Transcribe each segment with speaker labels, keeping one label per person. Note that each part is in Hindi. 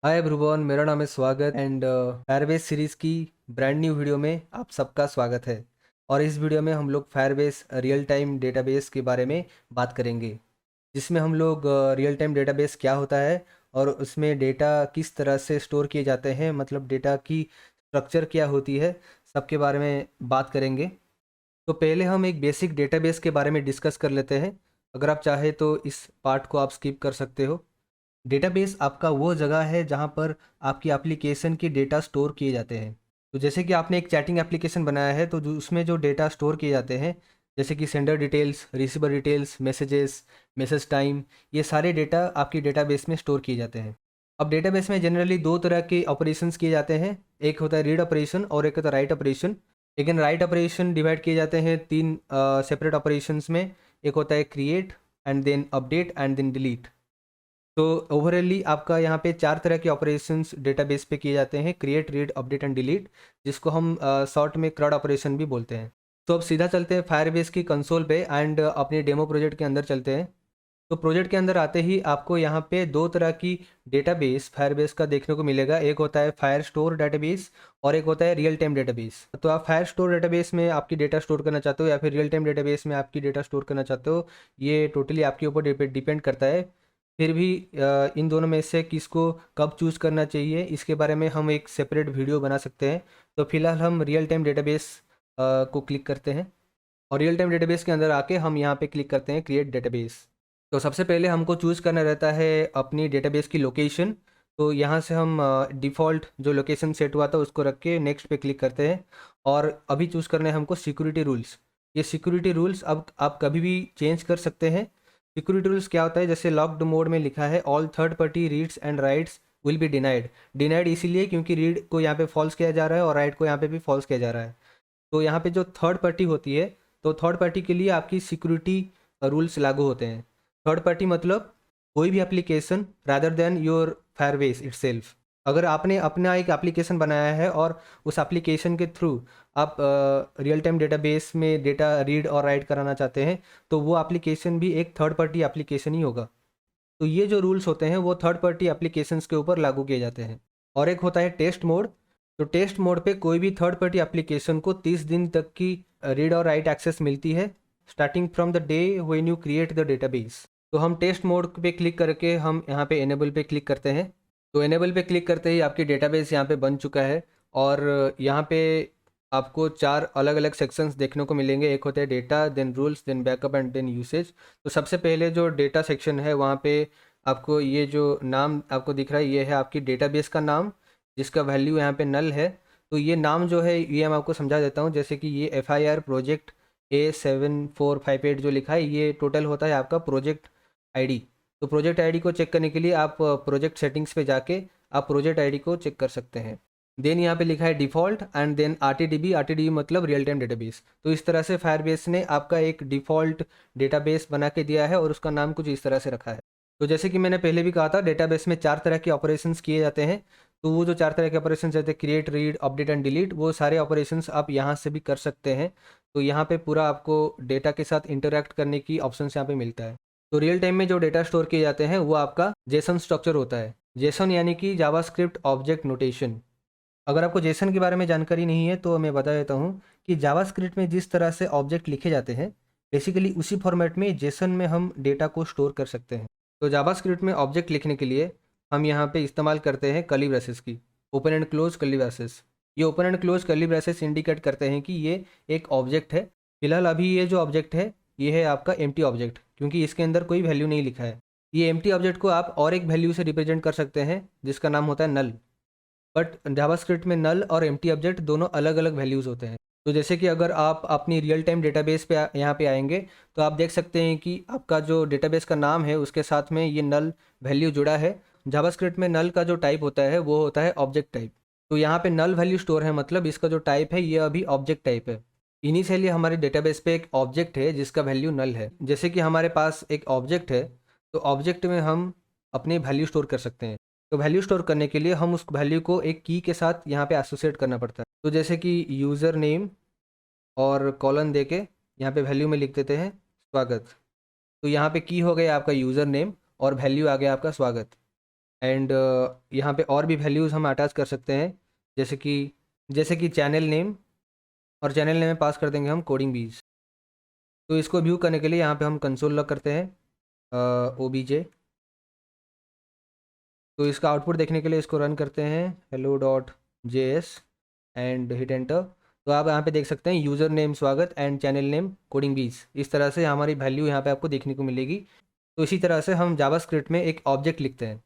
Speaker 1: हाय एवरीवन, मेरा नाम है स्वागत एंड फायरबेस सीरीज़ की ब्रांड न्यू वीडियो में आप सबका स्वागत है। और इस वीडियो में हम लोग फायरबेस रियल टाइम डेटाबेस के बारे में बात करेंगे, जिसमें हम लोग रियल टाइम डेटाबेस क्या होता है और उसमें डेटा किस तरह से स्टोर किए जाते हैं, मतलब डेटा की स्ट्रक्चर क्या होती है, सबके बारे में बात करेंगे। तो पहले हम एक बेसिक डेटाबेस के बारे में डिस्कस कर लेते हैं। अगर आप चाहें तो इस पार्ट को आप स्किप कर सकते हो। डेटाबेस आपका वो जगह है जहाँ पर आपकी एप्लीकेशन की डेटा स्टोर किए जाते हैं। तो जैसे कि आपने एक चैटिंग एप्लीकेशन बनाया है, तो उसमें जो डेटा स्टोर किए जाते हैं, जैसे कि sender details, receiver details, messages, message time, ये सारे डेटा आपकी डेटाबेस में स्टोर किए जाते हैं। अब डेटाबेस में जनरली दो तरह के ऑपरेशंस किए जाते हैं। एक होता है रीड ऑपरेशन और एक होता है राइट ऑपरेशन। लेकिन राइट ऑपरेशन डिवाइड किए जाते हैं तीन सेपरेट ऑपरेशंस में। एक होता है create and then update and then delete. तो ओवरऑली आपका यहाँ पे चार तरह के ऑपरेशंस डेटाबेस पे किए जाते हैं: create, read, update and delete, जिसको हम शॉर्ट में क्रड ऑपरेशन भी बोलते हैं। तो अब सीधा चलते हैं फायरबेस की कंसोल पे एंड अपने डेमो प्रोजेक्ट के अंदर चलते हैं। तो प्रोजेक्ट के अंदर आते ही आपको यहाँ पे दो तरह की डेटाबेस फायरबेस का देखने को मिलेगा। एक होता है फायर स्टोर डेटाबेस और एक होता है रियल टाइम डेटाबेस। तो आप फायर स्टोर डेटाबेस में आपकी डेटा स्टोर करना चाहते हो या फिर रियल टाइम डेटाबेस में आपकी डेटा स्टोर करना चाहते हो, ये टोटली आपके ऊपर डिपेंड करता है। फिर भी इन दोनों में से किसको कब चूज़ करना चाहिए, इसके बारे में हम एक सेपरेट वीडियो बना सकते हैं। तो फिलहाल हम रियल टाइम डेटाबेस को क्लिक करते हैं और रियल टाइम डेटाबेस के अंदर आके हम यहाँ पे क्लिक करते हैं क्रिएट डेटाबेस। तो सबसे पहले हमको चूज़ करना रहता है अपनी डेटाबेस की लोकेशन। तो यहाँ से हम डिफ़ॉल्ट जो लोकेशन सेट हुआ था उसको रख के नेक्स्ट पे क्लिक करते हैं। और अभी चूज़ करना है हमको सिक्योरिटी रूल्स। ये सिक्योरिटी रूल्स अब आप कभी भी चेंज कर सकते हैं। सिक्योरिटी रूल्स क्या होता है, जैसे लॉक्ड मोड में लिखा है all third party reads and rights will be denied. Denied इसीलिए क्योंकि रीड को यहाँ पे फॉल्स किया जा रहा है और राइट को यहाँ पे भी फॉल्स किया जा रहा है। तो यहाँ पे जो थर्ड पार्टी होती है, तो थर्ड पार्टी के लिए आपकी सिक्योरिटी रूल्स लागू होते हैं। थर्ड पार्टी मतलब कोई भी application rather than your Firebase itself. अगर आपने अपना एक एप्लीकेशन बनाया है और उस एप्लीकेशन के थ्रू आप रियल टाइम डेटाबेस में डेटा रीड और राइट कराना चाहते हैं, तो वो एप्लीकेशन भी एक थर्ड पार्टी एप्लीकेशन ही होगा। तो ये जो रूल्स होते हैं वो थर्ड पार्टी एप्लीकेशंस के ऊपर लागू किए जाते हैं। और एक होता है टेस्ट मोड। तो टेस्ट मोड पे कोई भी थर्ड पार्टी एप्लीकेशन को 30 दिन तक की रीड और राइट एक्सेस मिलती है, starting from the day when you create the database. तो हम टेस्ट मोड पे क्लिक करके हम यहाँ पे एनेबल पे क्लिक करते हैं। तो एनेबल पे क्लिक करते ही आपकी डेटाबेस यहाँ पे बन चुका है। और यहाँ पे आपको चार अलग अलग सेक्शंस देखने को मिलेंगे। एक होता है data, then rules, then backup and then usage. तो सबसे पहले जो डेटा सेक्शन है वहाँ पे आपको ये जो नाम आपको दिख रहा है ये है आपकी डेटाबेस का नाम, जिसका वैल्यू यहाँ पे नल है। तो ये नाम जो है ये मैं आपको समझा देता हूँ। जैसे कि ये FIR प्रोजेक्ट A7458 जो लिखा है, ये टोटल होता है आपका प्रोजेक्ट आईडी। तो प्रोजेक्ट आईडी को चेक करने के लिए आप प्रोजेक्ट सेटिंग्स पे जाके आप प्रोजेक्ट आईडी को चेक कर सकते हैं। देन यहाँ पे लिखा है default and then RTDB। RTDB मतलब रियल टाइम डेटाबेस। तो इस तरह से फायरबेस ने आपका एक डिफ़ॉल्ट डेटाबेस बना के दिया है और उसका नाम कुछ इस तरह से रखा है। तो जैसे कि मैंने पहले भी कहा था, डेटाबेस में चार तरह के ऑपरेशंस किए जाते हैं। तो वो जो चार तरह के ऑपरेशंस रहते हैं, create, read, update and delete, वो सारे ऑपरेशंस आप यहाँ से भी कर सकते हैं। तो यहाँ पे पूरा आपको डेटा के साथ इंटरेक्ट करने की ऑप्शन यहाँ पे मिलता है। तो रियल टाइम में जो डेटा स्टोर किए जाते हैं वो आपका जेसन स्ट्रक्चर होता है। जेसन यानी कि जावास्क्रिप्ट ऑब्जेक्ट नोटेशन। अगर आपको जेसन के बारे में जानकारी नहीं है तो मैं बता देता हूँ कि जावास्क्रिप्ट में जिस तरह से ऑब्जेक्ट लिखे जाते हैं, बेसिकली उसी फॉर्मेट में जेसन में हम डेटा को स्टोर कर सकते हैं। तो जावास्क्रिप्ट में ऑब्जेक्ट लिखने के लिए हम यहाँ पे इस्तेमाल करते हैं कर्ली ब्रेसेस की, open and close curly braces. ये open and close curly braces indicate करते हैं कि ये एक ऑब्जेक्ट है। फिलहाल अभी ये जो ऑब्जेक्ट है ये है आपका एम्प्टी ऑब्जेक्ट, क्योंकि इसके अंदर कोई वैल्यू नहीं लिखा है। ये एम्प्टी ऑब्जेक्ट को आप और एक वैल्यू से रिप्रेजेंट कर सकते हैं जिसका नाम होता है नल। बट जावास्क्रिप्ट में नल और एम्प्टी ऑब्जेक्ट दोनों अलग अलग वैल्यूज़ होते हैं। तो जैसे कि अगर आप अपनी रियल टाइम डेटाबेस पे यहाँ पे आएंगे तो आप देख सकते हैं कि आपका जो डेटाबेस का नाम है उसके साथ में ये नल वैल्यू जुड़ा है। जावास्क्रिप्ट में नल का जो टाइप होता है वो होता है ऑब्जेक्ट टाइप। तो यहाँ पे नल वैल्यू स्टोर है, मतलब इसका जो टाइप है ये अभी ऑब्जेक्ट टाइप है। इनिशियली हमारे डेटाबेस पे एक ऑब्जेक्ट है जिसका वैल्यू नल है। जैसे कि हमारे पास एक ऑब्जेक्ट है, तो ऑब्जेक्ट में हम अपनी वैल्यू स्टोर कर सकते हैं। तो वैल्यू स्टोर करने के लिए हम उस वैल्यू को एक की के साथ यहाँ पे एसोसिएट करना पड़ता है। तो जैसे कि यूज़र नेम और कॉलन दे के यहाँ पे वैल्यू में लिख देते हैं स्वागत। तो यहाँ पे की हो गया आपका यूज़र नेम और वैल्यू आ गया आपका स्वागत। एंड यहाँ पे और भी वैल्यूज़ हम अटैच कर सकते हैं, जैसे कि चैनल नेम, और चैनल नेम में पास कर देंगे हम कोडिंग बीज। तो इसको व्यू करने के लिए यहाँ पे हम कंसोल लॉग करते हैं OBJ। तो इसका आउटपुट देखने के लिए इसको रन करते हैं hello.js एंड हिट एंटर। तो आप यहाँ पे देख सकते हैं यूज़र नेम स्वागत एंड चैनल नेम कोडिंग बीज। इस तरह से हमारी वैल्यू यहाँ पे आपको देखने को मिलेगी। तो इसी तरह से हम जावास्क्रिप्ट में एक ऑब्जेक्ट लिखते हैं,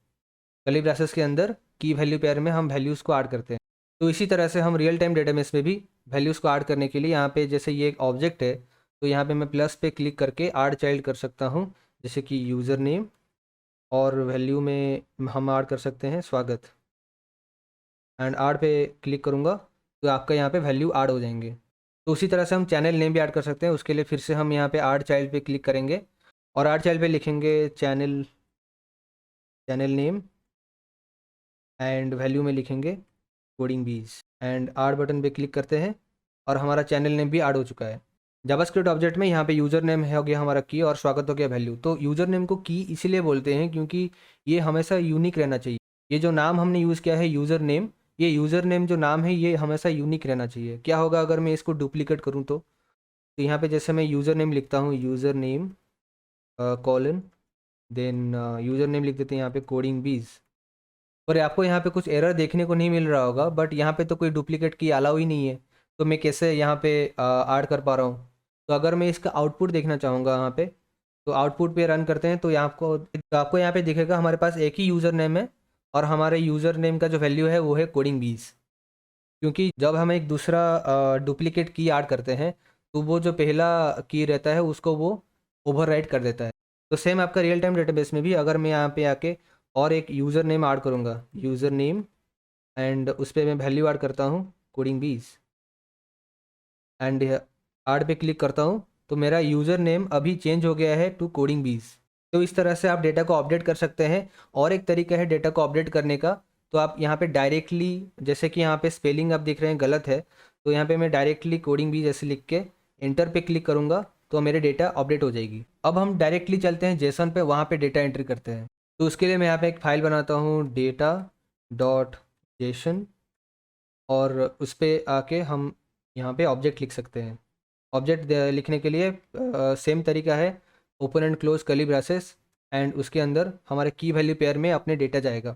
Speaker 1: कर्ली ब्रेसेस के अंदर की वैल्यू पेयर में हम वैल्यूज़ को ऐड करते हैं। तो इसी तरह से हम रियल टाइम डेटाबेस में भी वैल्यूज़ को ऐड करने के लिए यहाँ पे जैसे ये एक ऑब्जेक्ट है, तो यहाँ पे मैं प्लस पे क्लिक करके ऐड चाइल्ड कर सकता हूँ, जैसे कि यूज़र नेम, और वैल्यू में हम ऐड कर सकते हैं स्वागत, एंड ऐड पे क्लिक करूँगा तो आपका यहाँ पे वैल्यू ऐड हो जाएंगे। तो उसी तरह से हम चैनल नेम भी ऐड कर सकते हैं। उसके लिए फिर से हम यहाँ पे ऐड चाइल्ड पे क्लिक करेंगे और ऐड चाइल्ड पे लिखेंगे चैनल नेम, एंड वैल्यू में लिखेंगे कोडिंग बीज, एंड ऐड बटन पे क्लिक करते हैं और हमारा चैनल नेम भी ऐड हो चुका है। जावास्क्रिप्ट ऑब्जेक्ट में यहाँ पे यूज़र नेम हो गया हमारा की, और स्वागत हो गया वैल्यू। तो यूज़र नेम को की इसीलिए बोलते हैं क्योंकि ये हमेशा यूनिक रहना चाहिए। ये जो नाम हमने यूज़ किया है यूज़र नेम, ये यूज़र नेम जो नाम है ये हमेशा यूनिक रहना चाहिए। क्या होगा अगर मैं इसको डुप्लीकेट करूँ तो यहाँ पे जैसे मैं यूज़र नेम लिखता हूँ, user name colon, then user name लिख देते हैं यहाँ पे कोडिंग बीज। और आपको यहाँ पे कुछ एरर देखने को नहीं मिल रहा होगा, बट यहाँ पे तो कोई डुप्लीकेट की अलाउ ही नहीं है, तो मैं कैसे यहाँ पे ऐड कर पा रहा हूँ। तो अगर मैं इसका आउटपुट देखना चाहूँगा यहाँ पे, तो आउटपुट पे रन करते हैं तो आपको यहाँ पे दिखेगा हमारे पास एक ही यूज़र नेम है, और हमारे यूज़र नेम का जो वैल्यू है वो है कोडिंग बीज। क्योंकि जब हम एक दूसरा डुप्लीकेट की ऐड करते हैं तो वो जो पहला की रहता है उसको वो ओवरराइट कर देता है। तो सेम आपका रियल टाइम डेटाबेस में भी अगर मैं यहाँ पे आके और एक यूज़र नेम ऐड करूँगा, यूज़र नेम, एंड उस पर मैं वैल्यू ऐड करता हूँ कोडिंग बीज, एंड ऐड पे क्लिक करता हूँ तो मेरा यूज़र नेम अभी चेंज हो गया है टू कोडिंग बीज। तो इस तरह से आप डेटा को अपडेट कर सकते हैं। और एक तरीका है डेटा को अपडेट करने का, तो आप यहाँ पे डायरेक्टली, जैसे कि यहाँ पे स्पेलिंग आप देख रहे हैं गलत है, तो यहाँ पे मैं डायरेक्टली कोडिंग बीज ऐसे लिख के इंटर पे क्लिक करूँगा तो मेरे डेटा अपडेट हो जाएगी। अब हम डायरेक्टली चलते हैं जेसन पे, वहाँ पे डेटा एंट्री करते हैं। तो उसके लिए मैं यहाँ पे एक फ़ाइल बनाता हूँ data.json, और उस पर आके हम यहाँ पे ऑब्जेक्ट लिख सकते हैं। ऑब्जेक्ट लिखने के लिए सेम तरीका है, open and close curly braces, and उसके अंदर हमारे की वैल्यू पेयर में अपने डेटा जाएगा।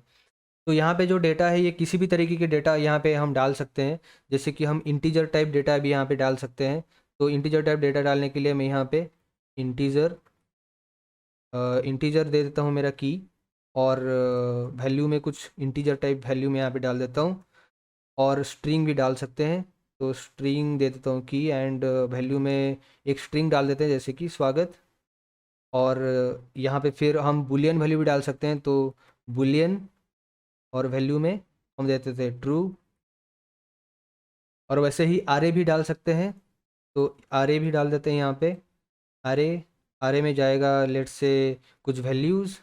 Speaker 1: तो यहाँ पे जो डेटा है ये किसी भी तरीके के डेटा यहाँ पे हम डाल सकते हैं, जैसे कि हम इंटीजर टाइप डेटा भी यहाँ पे डाल सकते हैं। तो इंटीजर टाइप डेटा डालने के लिए मैं यहाँ पे इंटीजर दे देता हूँ मेरा की, और वैल्यू में कुछ इंटीजर टाइप वैल्यू में यहाँ पे डाल देता हूँ, और स्ट्रिंग भी डाल सकते हैं। तो स्ट्रिंग दे देता हूँ की, एंड वैल्यू में एक स्ट्रिंग डाल देते हैं जैसे कि स्वागत। और यहाँ पे फिर हम बुलियन वैल्यू भी डाल सकते हैं, तो बुलियन, और वैल्यू में हम देते थे ट्रू। और वैसे ही आरे भी डाल सकते हैं, तो आरे भी डाल देते हैं यहाँ पे। आरे आरे में जाएगा लेट्स से कुछ वैल्यूज़,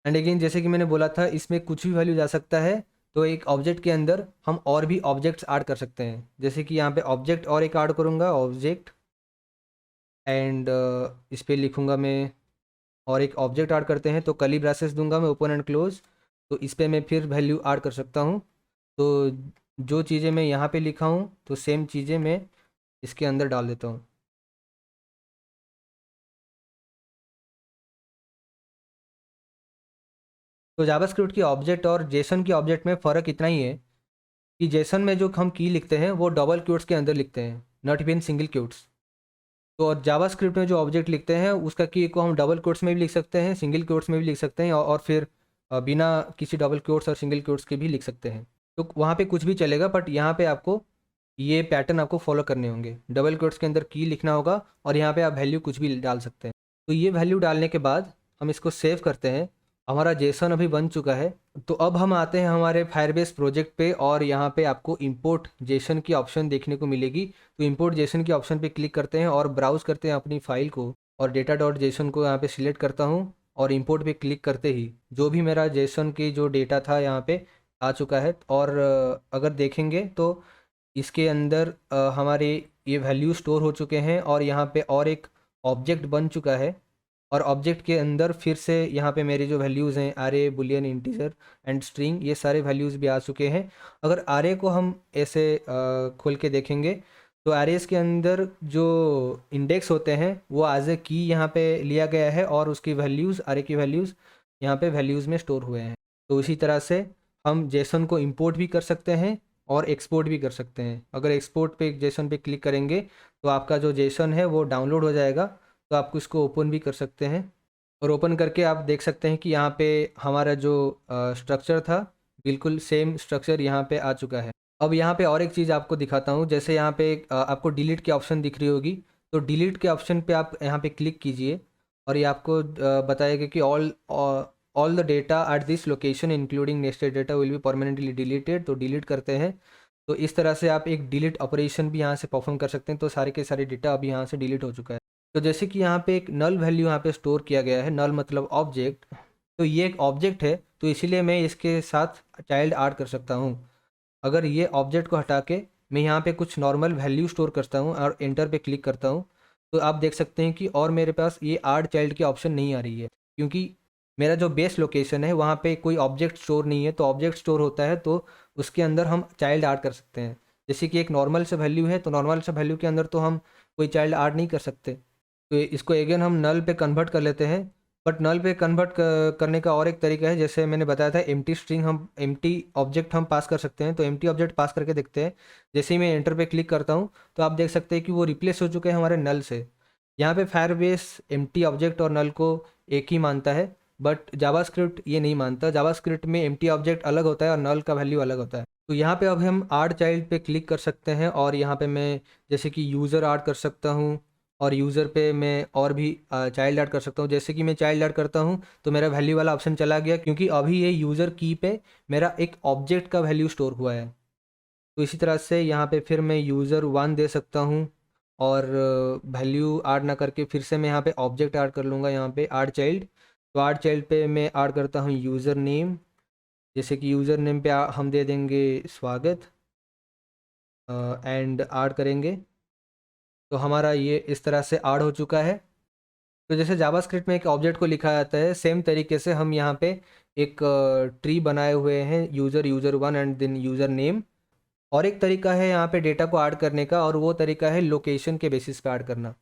Speaker 1: एंड अगेन जैसे कि मैंने बोला था इसमें कुछ भी वैल्यू जा सकता है। तो एक ऑब्जेक्ट के अंदर हम और भी ऑब्जेक्ट्स ऐड कर सकते हैं, जैसे कि यहाँ पे ऑब्जेक्ट और एक ऐड करूँगा ऑब्जेक्ट, एंड इस पर लिखूँगा मैं, और एक ऑब्जेक्ट ऐड करते हैं तो कर्ली ब्रेसेस दूंगा मैं ओपन एंड क्लोज। तो इस पर मैं फिर वैल्यू ऐड कर सकता हूँ। तो जो चीज़ें मैं यहाँ पे लिखा हूँ तो सेम चीज़ें मैं इसके अंदर डाल देता हूँ। तो जावास्क्रिप्ट की ऑब्जेक्ट और जेसन की ऑब्जेक्ट में फ़र्क इतना ही है कि जेसन में जो हम की लिखते हैं वो डबल क्वोट्स के अंदर लिखते हैं, नॉट इवन सिंगल क्वोट्स। तो और जावास्क्रिप्ट में जो ऑब्जेक्ट लिखते हैं उसका की को हम डबल क्वोट्स में भी लिख सकते हैं, सिंगल क्वोट्स में भी लिख सकते हैं, और फिर बिना किसी डबल क्वोट्स और सिंगल क्वोट्स के भी लिख सकते हैं। तो वहाँ पे कुछ भी चलेगा, बट यहाँ पे आपको ये पैटर्न आपको फॉलो करने होंगे। डबल क्वोट्स के अंदर की लिखना होगा, और यहाँ पे आप वैल्यू कुछ भी डाल सकते हैं। तो ये वैल्यू डालने के बाद हम इसको सेव करते हैं। हमारा जेसन अभी बन चुका है। तो अब हम आते हैं हमारे फायरबेस प्रोजेक्ट पे, और यहाँ पे आपको इंपोर्ट जेसन की ऑप्शन देखने को मिलेगी। तो इंपोर्ट जेसन की ऑप्शन पे क्लिक करते हैं और ब्राउज करते हैं अपनी फ़ाइल को, और डेटा डॉट जेसन को यहाँ पे सिलेक्ट करता हूँ, और इंपोर्ट पे क्लिक करते ही जो भी मेरा जेसन की जो डेटा था यहाँ पे आ चुका है। और अगर देखेंगे तो इसके अंदर हमारे ये वैल्यू स्टोर हो चुके हैं, और यहाँ पे और एक ऑब्जेक्ट बन चुका है। और ऑब्जेक्ट के अंदर फिर से यहाँ पे मेरी जो वैल्यूज़ हैं array boolean integer and string, ये सारे वैल्यूज़ भी आ चुके हैं। अगर array को हम ऐसे खोल के देखेंगे तो arrays के अंदर जो इंडेक्स होते हैं वो एज ए की यहाँ पे लिया गया है और उसकी वैल्यूज़, array की वैल्यूज़ यहाँ पे वैल्यूज़ में स्टोर हुए हैं। तो इसी तरह से हम जेसन को इंपोर्ट भी कर सकते हैं और एक्सपोर्ट भी कर सकते हैं। अगर एक्सपोर्ट पे जेसन पे क्लिक करेंगे तो आपका जो जेसन है वो डाउनलोड हो जाएगा, तो आप इसको ओपन भी कर सकते हैं। और ओपन करके आप देख सकते हैं कि यहाँ पे हमारा जो स्ट्रक्चर था बिल्कुल सेम स्ट्रक्चर यहाँ पे आ चुका है। अब यहाँ पे और एक चीज़ आपको दिखाता हूँ। जैसे यहाँ पे आपको डिलीट की ऑप्शन दिख रही होगी, तो डिलीट के ऑप्शन पे आप यहाँ पे क्लिक कीजिए और ये आपको बताएगा कि all the data at this location including nested data will be permanently deleted. तो डिलीट करते हैं। तो इस तरह से आप एक डिलीट ऑपरेशन भी यहाँ से परफॉर्म कर सकते हैं। तो सारे के सारे डेटा अभी यहाँ से डिलीट हो चुका है। तो जैसे कि यहाँ पे एक नल वैल्यू यहाँ पे स्टोर किया गया है, नल मतलब ऑब्जेक्ट। तो ये एक ऑब्जेक्ट है, तो इसीलिए मैं इसके साथ चाइल्ड ऐड कर सकता हूँ। अगर ये ऑब्जेक्ट को हटा के मैं यहाँ पे कुछ नॉर्मल वैल्यू स्टोर करता हूँ और एंटर पे क्लिक करता हूँ, तो आप देख सकते हैं कि और मेरे पास ये ऐड चाइल्ड की ऑप्शन नहीं आ रही है, क्योंकि मेरा जो बेस लोकेशन है वहाँ पे कोई ऑब्जेक्ट स्टोर नहीं है। तो ऑब्जेक्ट स्टोर होता है तो उसके अंदर हम चाइल्ड ऐड कर सकते हैं। जैसे कि एक नॉर्मल सा वैल्यू है, तो नॉर्मल सा वैल्यू के अंदर तो हम कोई चाइल्ड ऐड नहीं कर सकते। तो इसको अगेन हम नल पे कन्वर्ट कर लेते हैं। बट नल पे कन्वर्ट करने का और एक तरीका है। जैसे मैंने बताया था एम्प्टी स्ट्रिंग, हम एम्प्टी ऑब्जेक्ट हम पास कर सकते हैं। तो एम्प्टी ऑब्जेक्ट पास करके देखते हैं। जैसे ही मैं एंटर पे क्लिक करता हूँ तो आप देख सकते हैं कि वो रिप्लेस हो चुके हैं हमारे नल से। यहाँ पे फायरबेस एम्प्टी ऑब्जेक्ट और नल को एक ही मानता है, बट जावास्क्रिप्ट ये नहीं मानता। जावास्क्रिप्ट में एम्प्टी ऑब्जेक्ट अलग होता है और नल का वैल्यू अलग होता है। तो यहाँ पे अब हम ऐड चाइल्ड पे क्लिक कर सकते हैं और यहाँ पे मैं जैसे कि यूज़र ऐड कर सकता हूँ और यूज़र पे मैं और भी चाइल्ड ऐड कर सकता हूँ। जैसे कि मैं चाइल्ड ऐड करता हूँ तो मेरा वैल्यू वाला ऑप्शन चला गया, क्योंकि अभी ये यूज़र की पे मेरा एक ऑब्जेक्ट का वैल्यू स्टोर हुआ है। तो इसी तरह से यहाँ पे फिर मैं यूज़र 1 दे सकता हूँ और वैल्यू ऐड ना करके फिर से मैं यहाँ पे ऑब्जेक्ट ऐड कर लूँगा, यहाँ पे ऐड चाइल्ड। तो ऐड चाइल्ड पे मैं ऐड करता हूँ यूज़र नेम। जैसे कि यूज़र नेम पे हम दे देंगे स्वागत एंड ऐड करेंगे। तो हमारा ये इस तरह से ऐड हो चुका है। तो जैसे जावास्क्रिप्ट में एक ऑब्जेक्ट को लिखा जाता है, सेम तरीके से हम यहाँ पे एक ट्री बनाए हुए हैं, user 1 and then user name. और एक तरीका है यहाँ पे डेटा को ऐड करने का, और वो तरीका है लोकेशन के बेसिस पे ऐड करना।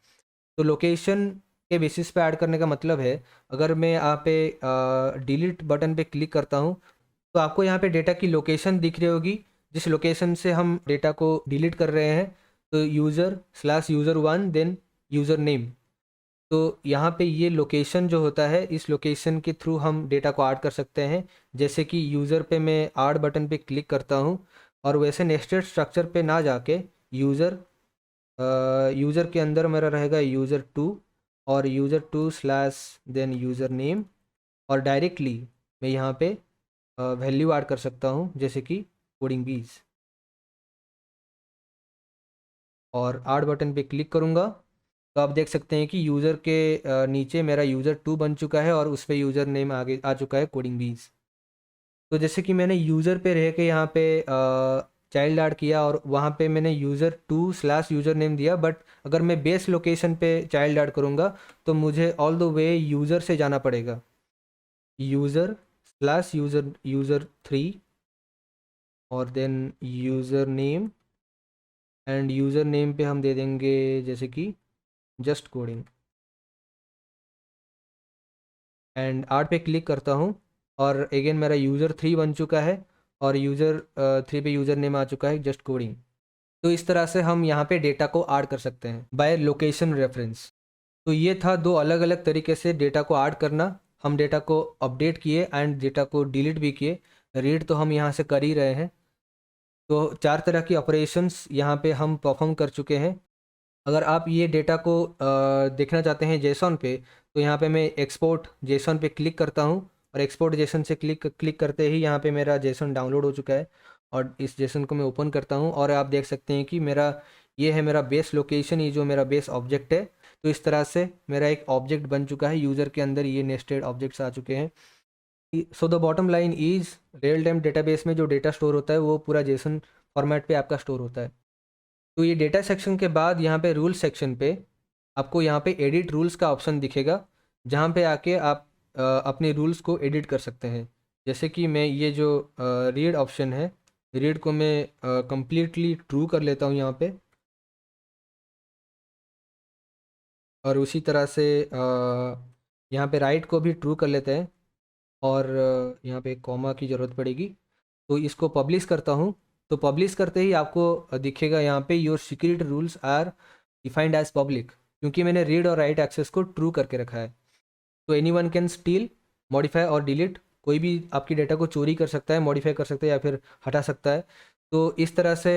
Speaker 1: तो लोकेशन के बेसिस पे ऐड करने का मतलब है, अगर मैं यहाँ पे डिलीट बटन पे क्लिक करता हूँ तो आपको यहाँ पे डेटा की लोकेशन दिख रही होगी, जिस लोकेशन से हम डेटा को डिलीट कर रहे हैं। तो यूज़र/यूज़र 1 देन यूज़र नेम। तो यहाँ पे ये लोकेशन जो होता है, इस लोकेशन के थ्रू हम डेटा को ऐड कर सकते हैं। जैसे कि यूज़र पे मैं ऐड बटन पे क्लिक करता हूँ और वैसे नेस्टेड स्ट्रक्चर पे ना जाके यूज़र यूज़र के अंदर मेरा रहेगा यूज़र 2 और user 2 slash then user name, और डायरेक्टली मैं यहाँ पे वैल्यू ऐड कर सकता हूँ, जैसे कि कोडिंग बीज। और ऐड बटन पे क्लिक करूँगा तो आप देख सकते हैं कि यूज़र के नीचे मेरा यूज़र 2 बन चुका है और उस पर यूज़र नेम आगे आ चुका है कोडिंग बीज। तो जैसे कि मैंने यूज़र पे रह के यहाँ पे चाइल्ड ऐड किया और वहाँ पे मैंने यूज़र 2 स्लैश यूज़र नेम दिया, बट अगर मैं बेस लोकेशन पे चाइल्ड ऐड करूँगा तो मुझे ऑल द वे यूज़र से जाना पड़ेगा, यूज़र/यूज़र 3 और then user name. And user name पे हम दे देंगे जैसे कि जस्ट कोडिंग। एंड आर्ट पे क्लिक करता हूँ और अगेन मेरा यूज़र 3 बन चुका है और यूज़र 3 पे यूज़र नेम आ चुका है जस्ट कोडिंग। तो इस तरह से हम यहाँ पे डेटा को ऐड कर सकते हैं बाय लोकेशन रेफरेंस। तो ये था 2 अलग अलग तरीके से डेटा को ऐड करना। हम डेटा को अपडेट किए एंड डेटा को डिलीट भी किए। रीड तो हम यहाँ से कर ही रहे हैं। तो 4 तरह की ऑपरेशंस यहाँ पे हम परफॉर्म कर चुके हैं। अगर आप ये डेटा को देखना चाहते हैं जेसन पे, तो यहाँ पे मैं एक्सपोर्ट जेसन पे क्लिक करता हूँ और एक्सपोर्ट जेसन से क्लिक करते ही यहाँ पे मेरा जेसन डाउनलोड हो चुका है। और इस जेसन को मैं ओपन करता हूँ और आप देख सकते हैं कि ये है मेरा बेस लोकेशन, ये जो मेरा बेस ऑब्जेक्ट है। तो इस तरह से मेरा एक ऑब्जेक्ट बन चुका है, यूज़र के अंदर ये नेस्टेड ऑब्जेक्ट्स आ चुके हैं। So the bottom line is, real time database में जो डेटा स्टोर होता है वो पूरा जेसन फॉर्मेट पे आपका स्टोर होता है। तो ये डेटा सेक्शन के बाद यहाँ पे रूल सेक्शन पे आपको यहाँ पे एडिट रूल्स का ऑप्शन दिखेगा। जहाँ पे आके आप अपने रूल्स को एडिट कर सकते हैं। जैसे कि मैं ये जो रीड ऑप्शन है, रीड को मैं कंप्लीटली ट्रू कर लेता हूँ यहाँ पे, और उसी तरह से यहाँ पे राइट को भी ट्रू कर लेते हैं, और यहाँ पे कॉमा की ज़रूरत पड़ेगी। तो इसको पब्लिश करता हूँ। तो पब्लिश करते ही आपको दिखेगा यहाँ पे your security rules are defined as public, क्योंकि मैंने रीड और राइट एक्सेस को ट्रू करके रखा है। तो any one can steel, modify और डिलीट, कोई भी आपकी डेटा को चोरी कर सकता है, मॉडिफाई कर सकता है या फिर हटा सकता है। तो इस तरह से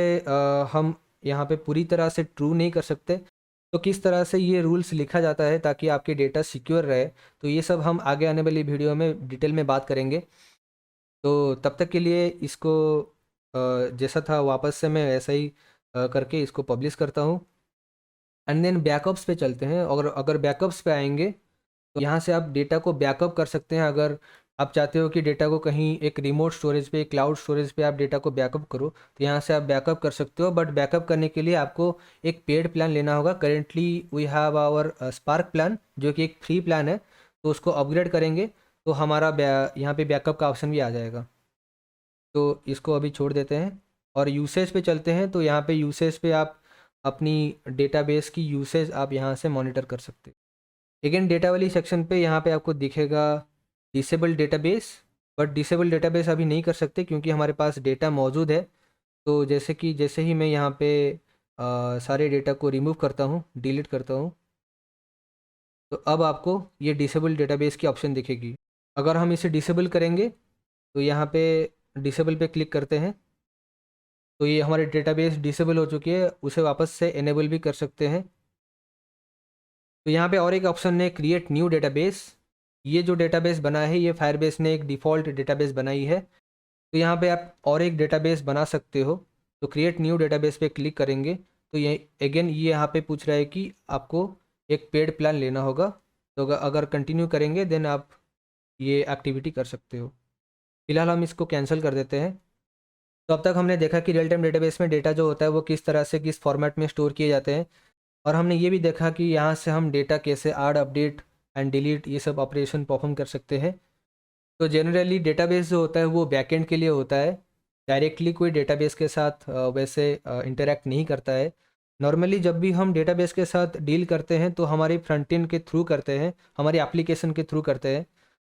Speaker 1: हम यहाँ पे पूरी तरह से ट्रू नहीं कर सकते। तो किस तरह से ये रूल्स लिखा जाता है ताकि आपके डेटा सिक्योर रहे, तो ये सब हम आगे आने वाली वीडियो में डिटेल में बात करेंगे। तो तब तक के लिए इसको जैसा था वापस से मैं वैसा ही करके इसको पब्लिश करता हूँ। एंड देन बैकअप्स पे चलते हैं। और अगर बैकअप्स पे आएंगे तो यहाँ से आप डेटा को बैकअप कर सकते हैं। अगर आप चाहते हो कि डेटा को कहीं एक रिमोट स्टोरेज पे, क्लाउड स्टोरेज पे आप डेटा को बैकअप करो, तो यहाँ से आप बैकअप कर सकते हो। बट बैकअप करने के लिए आपको एक पेड प्लान लेना होगा। Currently we have our Spark plan, जो कि एक फ्री प्लान है। तो उसको अपग्रेड करेंगे तो हमारा यहाँ पे बैकअप का ऑप्शन भी आ जाएगा। तो इसको अभी छोड़ देते हैं और यूसेज पे चलते हैं। तो यहाँ पे यूसेज पे आप अपनी डेटाबेस की यूसेज आप यहाँ से मॉनिटर कर सकते हैं। अगेन डेटा वाली सेक्शन पे यहाँ पे आपको दिखेगा disable database. But disable database अभी नहीं कर सकते क्योंकि हमारे पास डेटा मौजूद है। तो जैसे ही मैं यहाँ पे सारे डेटा को रिमूव करता हूँ, डिलीट करता हूँ, तो अब आपको ये डिसेबल डेटाबेस की ऑप्शन दिखेगी। अगर हम इसे डिसेबल करेंगे तो यहाँ पे डिसेबल पे क्लिक करते हैं तो ये हमारे डेटाबेस डिसेबल हो चुकी है, उसे वापस से इनेबल भी कर सकते हैं। तो यहाँ पे और एक ऑप्शन है क्रिएट न्यू डेटाबेस। ये जो डेटाबेस बना है ये फायरबेस ने एक डिफ़ॉल्ट डेटाबेस बनाई है। तो यहाँ पे आप और एक डेटाबेस बना सकते हो। तो क्रिएट न्यू डेटाबेस पे क्लिक करेंगे तो ये अगेन ये यहाँ पे पूछ रहा है कि आपको एक पेड प्लान लेना होगा। तो अगर कंटिन्यू करेंगे देन आप ये एक्टिविटी कर सकते हो। फिलहाल हम इसको कैंसिल कर देते हैं। तो अब तक हमने देखा कि रियल टाइम डेटाबेस में डेटा जो होता है वो किस तरह से किस फॉर्मेट में स्टोर किए जाते हैं। और हमने ये भी देखा कि यहाँ से हम डेटा कैसे ऐड, अपडेट एंड डिलीट ये सब ऑपरेशन परफॉर्म कर सकते हैं। तो जनरली डेटाबेस जो होता है वो बैकएंड के लिए होता है। डायरेक्टली कोई डेटाबेस के साथ वैसे इंटरेक्ट नहीं करता है। नॉर्मली जब भी हम डेटाबेस के साथ डील करते हैं तो हमारी फ्रंट एंड के थ्रू करते हैं, हमारी एप्लीकेशन के थ्रू करते हैं।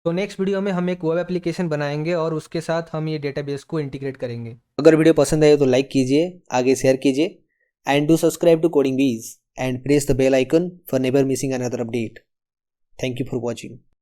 Speaker 1: तो नेक्स्ट वीडियो में हम एक वेब एप्लीकेशन बनाएंगे और उसके साथ हम ये डेटाबेस को इंटीग्रेट करेंगे। अगर वीडियो पसंद आए तो लाइक कीजिए, आगे शेयर कीजिए and do subscribe to coding bees and press the bell icon for never missing another update. Thank you for watching.